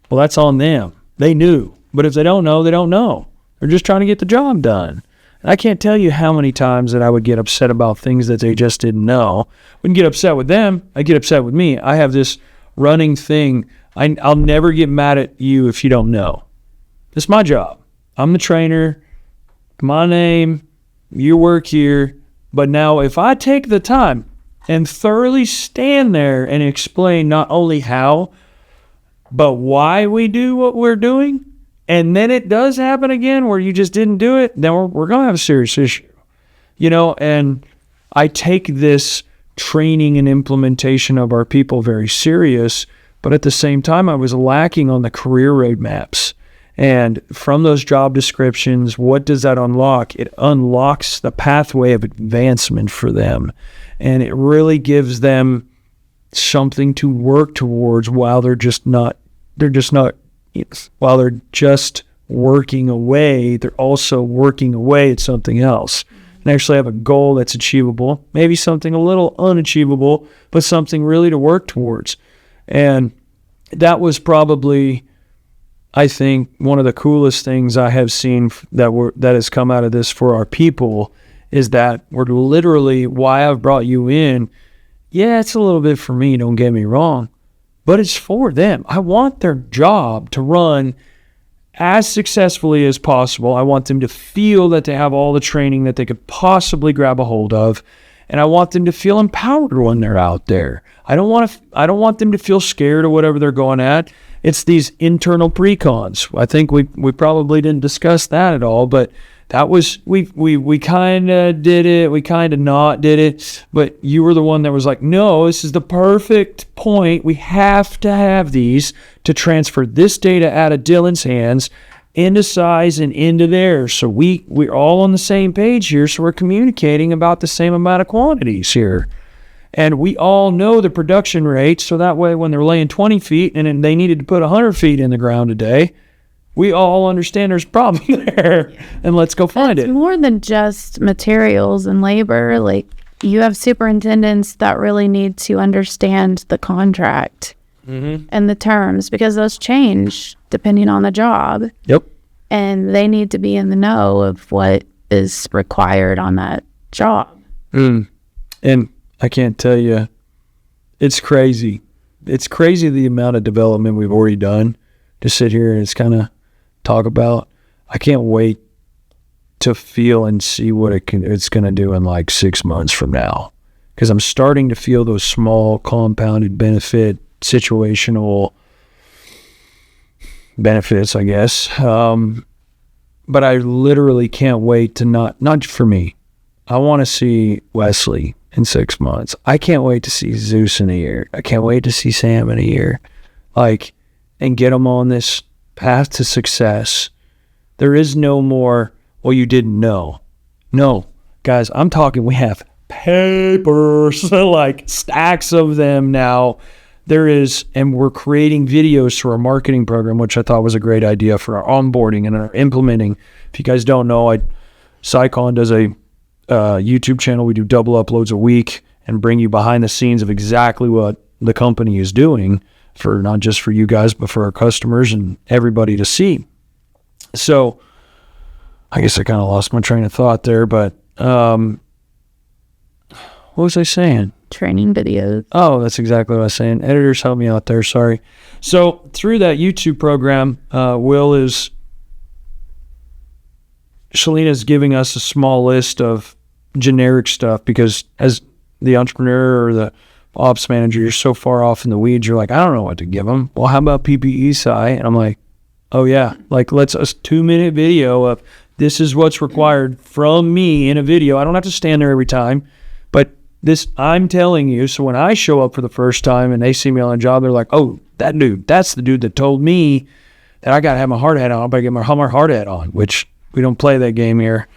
well, that's on them. They knew. But if they don't know, they don't know. They're just trying to get the job done. And I can't tell you how many times that I would get upset about things that they just didn't know. Wouldn't get upset with them. I get upset with me. I have this running thing. I'll never get mad at you if you don't know. It's my job. I'm the trainer. My name. You work here. But now if I take the time, and thoroughly stand there and explain not only how, but why we do what we're doing, and then it does happen again where you just didn't do it, then we're going to have a serious issue. And I take this training and implementation of our people very serious, but at the same time, I was lacking on the career roadmaps. And from those job descriptions, what does that unlock? It unlocks the pathway of advancement for them. And it really gives them something to work towards while they're just working away, they're also working away at something else. And actually have a goal that's achievable, maybe something a little unachievable, but something really to work towards. And that was probably, I think, one of the coolest things I have seen that has come out of this for our people is that we're literally, why I've brought you in, yeah, it's a little bit for me, don't get me wrong, but it's for them. I want their job to run as successfully as possible. I want them to feel that they have all the training that they could possibly grab a hold of, and I want them to feel empowered when they're out there. I don't want them to feel scared of whatever they're going at. It's these internal pre-cons. I think we probably didn't discuss that at all, but that was, we kind of did it, we kind of not did it, but you were the one that was like, no, this is the perfect point. We have to have these to transfer this data out of Dylan's hands into size and into theirs. So we're all on the same page here, so we're communicating about the same amount of quantities here. And we all know the production rate, so that way when they're laying 20 feet and they needed to put 100 feet in the ground a day, we all understand there's a problem there, and let's go find it. It's more than just materials and labor. Like, you have superintendents that really need to understand the contract and the terms, because those change depending on the job. Yep. And they need to be in the know of what is required on that job. And I can't tell you, it's crazy. It's crazy the amount of development we've already done to sit here and it's kind of talk about. I can't wait to feel and see what it's going to do in like 6 months from now, because I'm starting to feel those small compounded benefit, situational benefits, I guess. But I literally can't wait to not for me. I want to see Wesley in 6 months. I can't wait to see Zeus in a year. I can't wait to see Sam in a year. And get them on this path to success. There is no more, well, you didn't know. No, guys, I'm talking, we have papers, like stacks of them now. There is, and we're creating videos for our marketing program, which I thought was a great idea for our onboarding and our implementing. If you guys don't know, Sycon does a YouTube channel. We do double uploads a week and bring you behind the scenes of exactly what the company is doing, for not just for you guys, but for our customers and everybody to see. So I guess I kind of lost my train of thought there, but what was I saying? Training videos. Oh, that's exactly what I was saying. Editors, help me out there. Sorry. So through that YouTube program, Shelena's giving us a small list of generic stuff, because as the entrepreneur or the ops manager, you're so far off in the weeds, you're like, I don't know what to give them. Well, how about PPE, Cy? And I'm like, oh yeah, like let's a 2-minute video of this is what's required from me in a video. I don't have to stand there every time, but this I'm telling you. So when I show up for the first time and they see me on a job, they're like, oh, that dude, that's the dude that told me that I got to have my hard hat on. I better get my hard hat on, which we don't play that game here.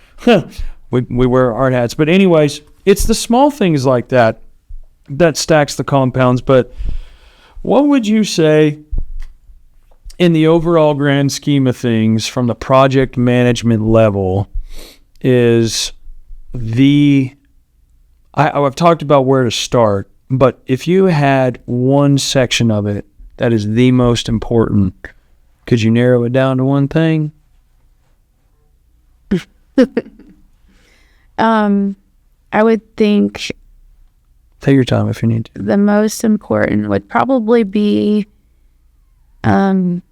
we wear hard hats. But anyways, it's the small things like that stacks the compounds. But what would you say in the overall grand scheme of things from the project management level is I've talked about where to start, but if you had one section of it that is the most important, could you narrow it down to one thing? I would think take your time if you need to. The most important would probably be team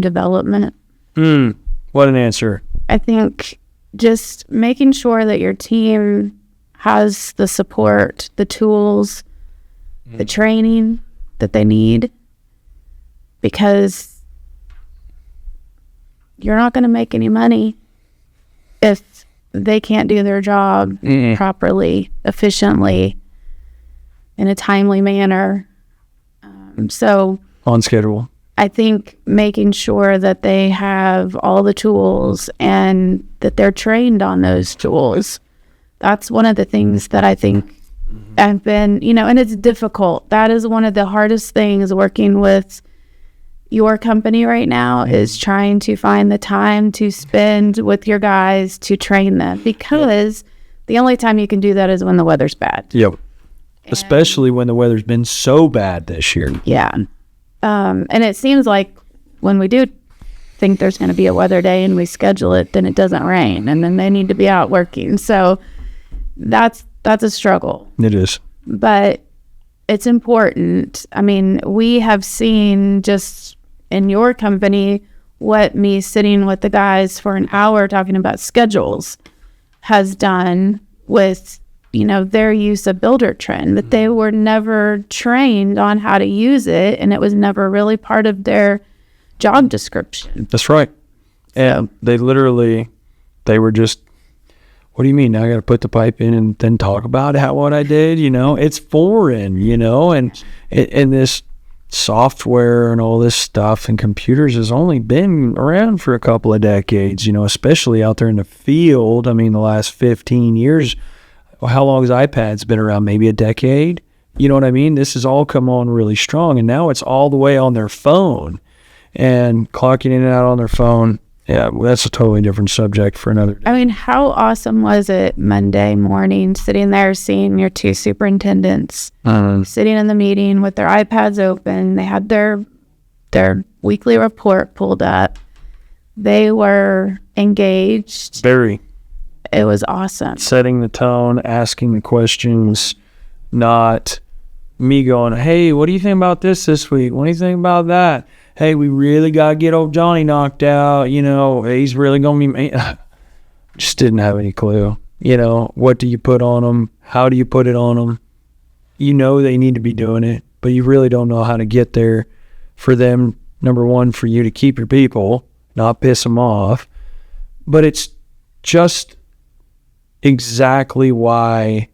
development. What an answer. I think just making sure that your team has the support, the tools, the training that they need, because you're not going to make any money if they can't do their job properly, efficiently, in a timely manner. So on schedule. I think making sure that they have all the tools and that they're trained on those tools. That's one of the things that I think I've been, and it's difficult. That is one of the hardest things working with your company right now, is trying to find the time to spend with your guys to train them, because the only time you can do that is when the weather's bad. Yep. Especially when the weather's been so bad this year. Yeah. And it seems like when we do think there's going to be a weather day and we schedule it, then it doesn't rain, and then they need to be out working. So that's a struggle. It is. But it's important. I mean, we have seen just in your company what me sitting with the guys for an hour talking about schedules has done with their use of Buildertrend, but they were never trained on how to use it, and it was never really part of their job description. That's right. And they were just, what do you mean? Now I got to put the pipe in and then talk about what I did? It's foreign, and this software and all this stuff and computers has only been around for a couple of decades, especially out there in the field. I mean, the last 15 years. Well, how long has iPads been around? Maybe a decade? You know what I mean? This has all come on really strong, and now it's all the way on their phone and clocking in and out on their phone. Yeah, that's a totally different subject for another day. I mean, how awesome was it Monday morning sitting there seeing your two superintendents sitting in the meeting with their iPads open? They had their weekly report pulled up. They were engaged. Very. It was awesome. Setting the tone, asking the questions, not me going, hey, what do you think about this week? What do you think about that? Hey, we really got to get old Johnny knocked out. He's really going to be... Just didn't have any clue. What do you put on them? How do you put it on them? They need to be doing it, but you really don't know how to get there for them. Number one, for you to keep your people, not piss them off. But it's just exactly why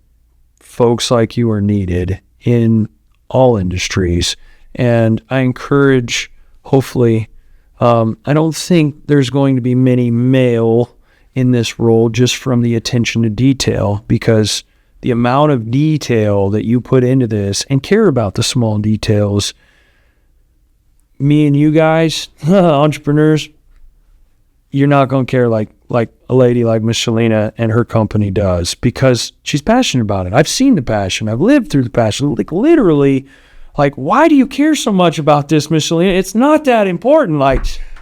folks like you are needed in all industries. And I encourage, hopefully, I don't think there's going to be many male in this role just from the attention to detail, because the amount of detail that you put into this and care about the small details, me and you guys, entrepreneurs, you're not going to care like a lady like Miss Shelena and her company does, because she's passionate about it. I've seen the passion. I've lived through the passion. Literally, why do you care so much about this, Miss Shelena? It's not that important.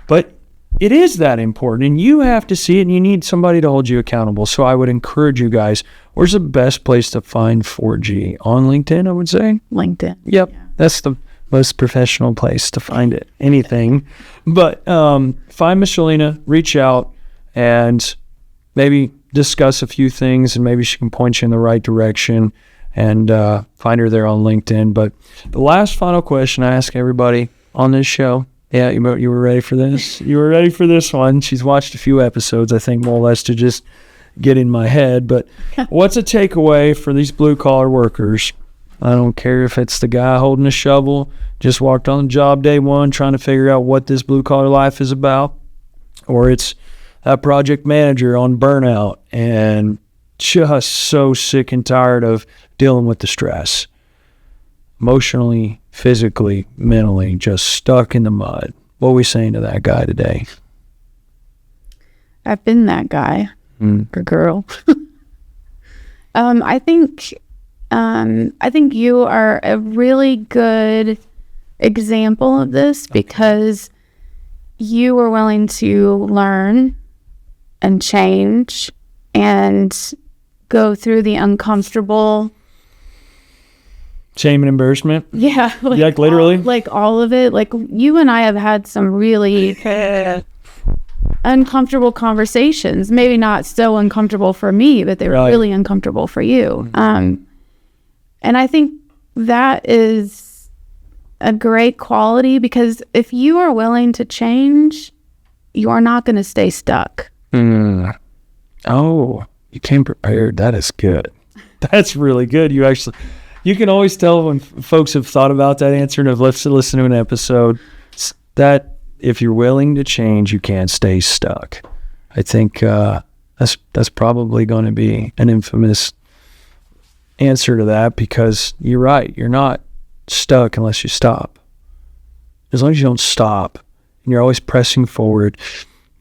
But it is that important, and you have to see it, and you need somebody to hold you accountable. So I would encourage you guys, where's the best place to find 4G? On LinkedIn, I would say? LinkedIn. Yep. Yeah. That's the most professional place to find it. Anything. But find Miss Shelena, reach out, and maybe discuss a few things, and maybe she can point you in the right direction, and find her there on LinkedIn. But the last final question I ask everybody on this show, you were ready for this? You were ready for this one. She's watched a few episodes, I think, more or less to just get in my head. But what's a takeaway for these blue-collar workers? I don't care if it's the guy holding a shovel, just walked on the job day one trying to figure out what this blue-collar life is about, or it's a project manager on burnout and just so sick and tired of dealing with the stress. Emotionally, physically, mentally, just stuck in the mud. What are we saying to that guy today? I've been that guy or girl. I think you are a really good example of this, because you were willing to learn and change and go through the uncomfortable. Shame and embarrassment? Yeah. Literally? All of it. You and I have had some really uncomfortable conversations, maybe not so uncomfortable for me, but they were really uncomfortable for you. And I think that is a great quality, because if you are willing to change, you are not going to stay stuck. Oh, you came prepared. That is good. That's really good. You can always tell when folks have thought about that answer and have listened to an episode, that if you're willing to change, you can't stay stuck. I think that's probably going to be an infamous answer to that, because you're right. You're not stuck unless you stop. As long as you don't stop and you're always pressing forward,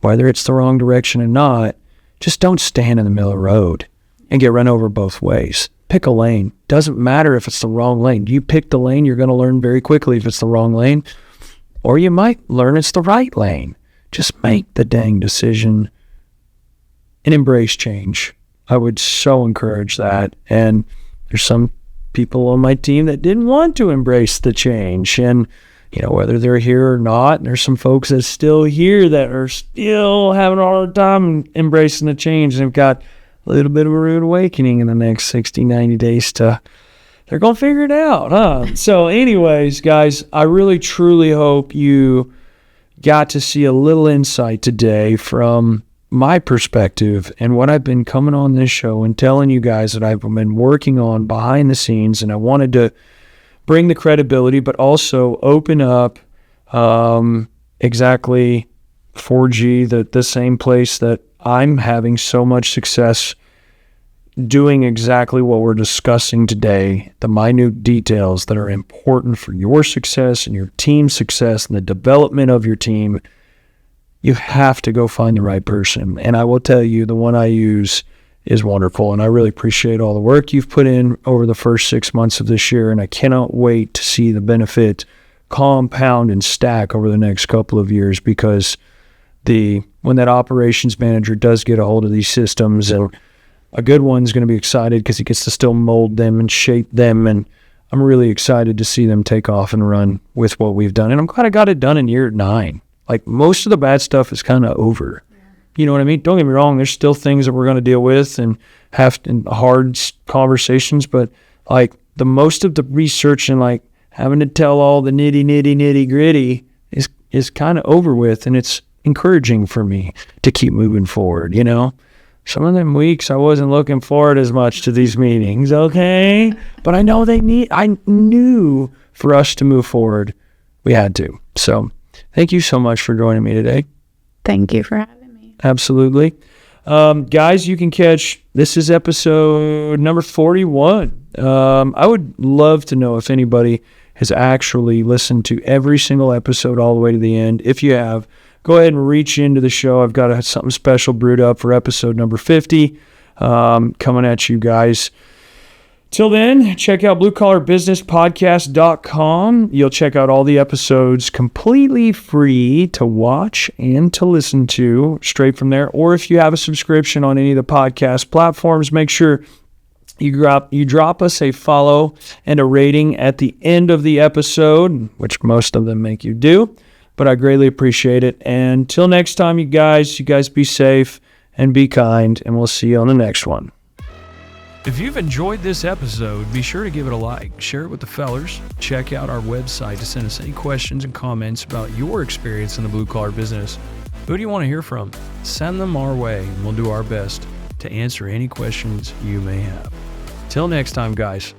whether it's the wrong direction or not, just don't stand in the middle of the road and get run over both ways. Pick a lane. Doesn't matter if it's the wrong lane. You pick the lane, you're going to learn very quickly if it's the wrong lane, or you might learn it's the right lane. Just make the dang decision and embrace change. I would so encourage that. And there's some people on my team that didn't want to embrace the change. And, whether they're here or not, and there's some folks that's still here that are still having a hard time embracing the change. And they've got a little bit of a rude awakening in the next 60, 90 days they're going to figure it out, huh? So anyways, guys, I really, truly hope you got to see a little insight today from my perspective and what I've been coming on this show and telling you guys that I've been working on behind the scenes. And I wanted to bring the credibility, but also open up exactly 4G, the same place that I'm having so much success doing exactly what we're discussing today, the minute details that are important for your success and your team's success and the development of your team. You have to go find the right person. And I will tell you, the one I use is wonderful. And I really appreciate all the work you've put in over the first 6 months of this year. And I cannot wait to see the benefit compound and stack over the next couple of years, because when that operations manager does get a hold of these systems, and a good one's going to be excited because he gets to still mold them and shape them. And I'm really excited to see them take off and run with what we've done. And I'm glad I got it done in year 9. Like, most of the bad stuff is kind of over. You know what I mean? Don't get me wrong. There's still things that we're going to deal with and have hard conversations, but like the most of the research and like having to tell all the nitty gritty is kind of over with. And it's encouraging for me to keep moving forward. Some of them weeks I wasn't looking forward as much to these meetings. Okay. But I know I knew for us to move forward, we had to. So thank you so much for joining me today. Thank you for having me. Absolutely. Guys, you can this is episode number 41. I would love to know if anybody has actually listened to every single episode all the way to the end. If you have, go ahead and reach into the show. I've got something special brewed up for episode number 50 coming at you guys. Till then, check out bluecollarbusinesspodcast.com. You'll check out all the episodes completely free to watch and to listen to straight from there. Or if you have a subscription on any of the podcast platforms, make sure you drop us a follow and a rating at the end of the episode, which most of them make you do. But I greatly appreciate it. And till next time, you guys be safe and be kind, and we'll see you on the next one. If you've enjoyed this episode, be sure to give it a like, share it with the fellers, check out our website to send us any questions and comments about your experience in the blue collar business. Who do you want to hear from? Send them our way, and we'll do our best to answer any questions you may have. Till next time, guys.